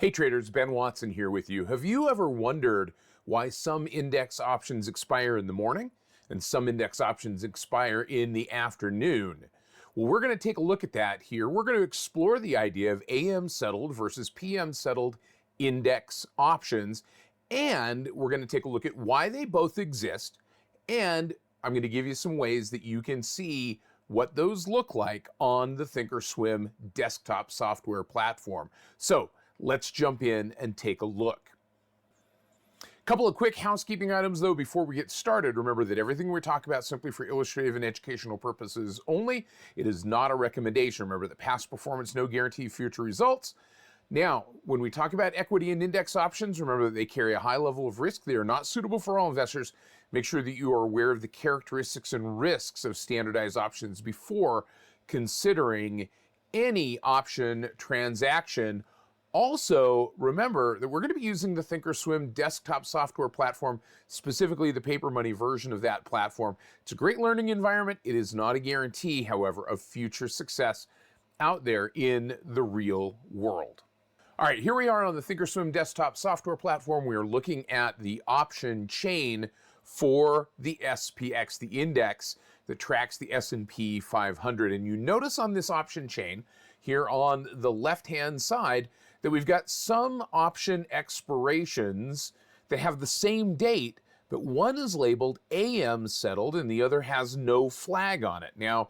Hey traders, Ben Watson here with you. Have you ever wondered why some index options expire in the morning and some index options expire in the afternoon? Well, we're going to take a look at that here. We're going to explore the idea of AM settled versus PM settled index options, and we're going to take a look at why they both exist, and I'm going to give you some ways that you can see what those look like on the thinkorswim desktop software platform. So let's jump in and take a look. Couple of quick housekeeping items though before we get started. Remember that everything we're talking about simply for illustrative and educational purposes only. It is not a recommendation. Remember that past performance, no guarantee of future results. Now, when we talk about equity and index options, remember that they carry a high level of risk. They are not suitable for all investors. Make sure that you are aware of the characteristics and risks of standardized options before considering any option transaction. Also, remember that we're going to be using the thinkorswim desktop software platform, specifically the paperMoney version of that platform. It's a great learning environment. It is not a guarantee, however, of future success out there in the real world. All right, here we are on the thinkorswim desktop software platform. We are looking at the option chain for the SPX, the index that tracks the S&P 500. And you notice on this option chain here on the left-hand side that we've got some option expirations that have the same date, but one is labeled AM settled and the other has no flag on it. Now,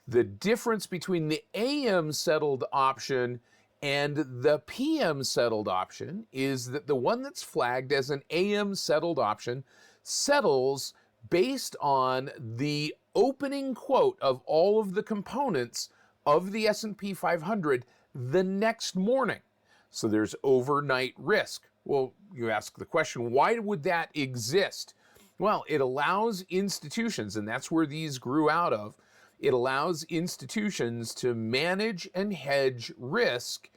the difference between the AM settled option and the PM settled option is that the one that's flagged as an AM settled option settles based on the opening quote of all of the components of the S&P 500 the next morning. So there's overnight risk. Well, you ask the question, why would that exist? Well, it allows institutions, and that's where these grew out of, it allows institutions to manage and hedge risk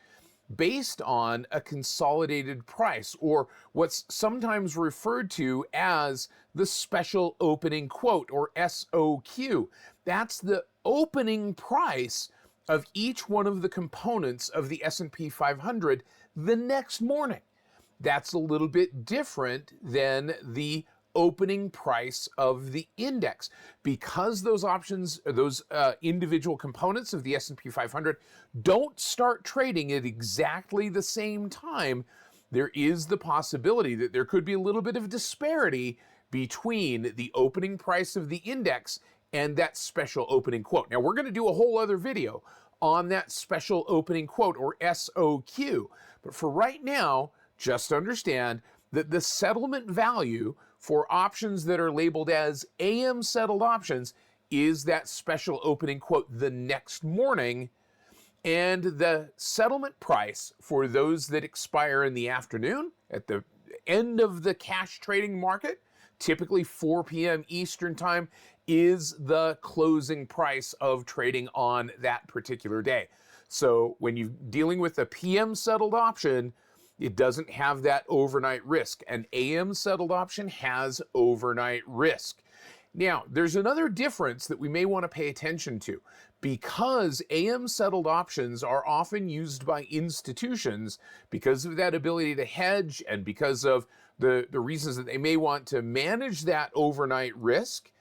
based on a consolidated price, or what's sometimes referred to as the special opening quote, or SOQ. That's the opening price of each one of the components of the S&P 500 the next morning. That's a little bit different than the opening price of the index. Because those options, those individual components of the S&P 500 don't start trading at exactly the same time, there is the possibility that there could be a little bit of disparity between the opening price of the index and that special opening quote. Now, we're going to do a whole other video on that special opening quote, or SOQ. But for right now, just understand that the settlement value for options that are labeled as AM settled options is that special opening quote the next morning, and the settlement price for those that expire in the afternoon at the end of the cash trading market, typically 4 p.m. Eastern time, is the closing price of trading on that particular day. So when you're dealing with a PM settled option, it doesn't have that overnight risk. An AM settled option has overnight risk. Now, there's another difference that we may want to pay attention to. Because AM settled options are often used by institutions because of that ability to hedge and because of the reasons that they may want to manage that overnight risk,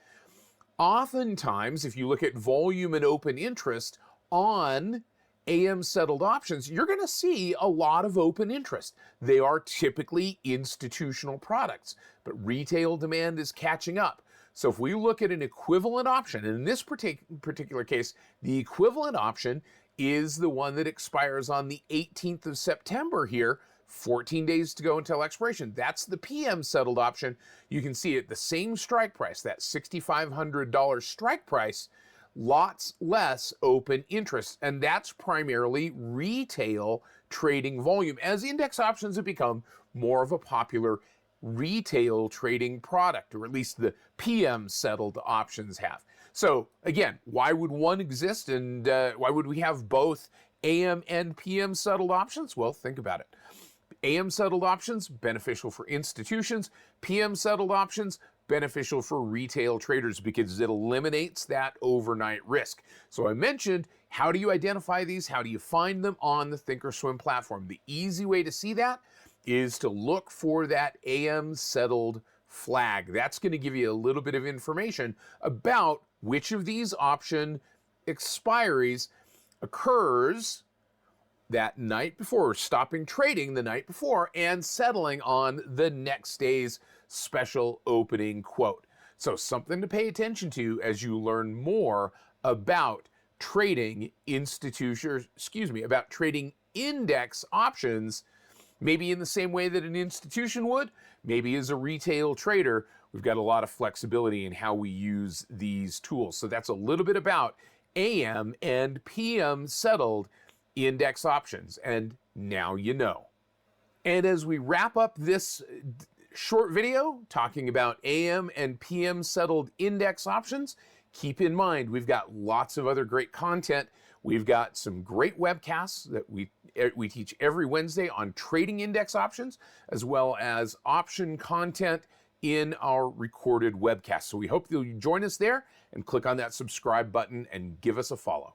oftentimes, if you look at volume and open interest on AM settled options, you're going to see a lot of open interest. They are typically institutional products, but retail demand is catching up. So if we look at an equivalent option, and in this particular case, the equivalent option is the one that expires on the 18th of September here, 14 days to go until expiration. That's the PM settled option. You can see it, the same strike price, that $6,500 strike price, lots less open interest, and that's primarily retail trading volume, as index options have become more of a popular retail trading product, or at least the PM settled options have. So again, why would one exist, and why would we have both AM and PM settled options? Well, think about it. AM settled options, beneficial for institutions. PM settled options, beneficial for retail traders because it eliminates that overnight risk. So I mentioned, how do you identify these? How do you find them on the thinkorswim platform? The easy way to see that is to look for that AM settled flag. That's going to give you a little bit of information about which of these option expiries occurs that night before, stopping trading the night before and settling on the next day's special opening quote. So something to pay attention to as you learn more about trading about trading index options, maybe in the same way that an institution would, maybe as a retail trader. We've got a lot of flexibility in how we use these tools. So that's a little bit about AM and PM settled index options, and now you know. And as we wrap up this short video talking about AM and PM settled index options, keep in mind we've got lots of other great content. We've got some great webcasts that we teach every Wednesday on trading index options, as well as option content in our recorded webcast. So we hope you'll join us there and click on that subscribe button and give us a follow.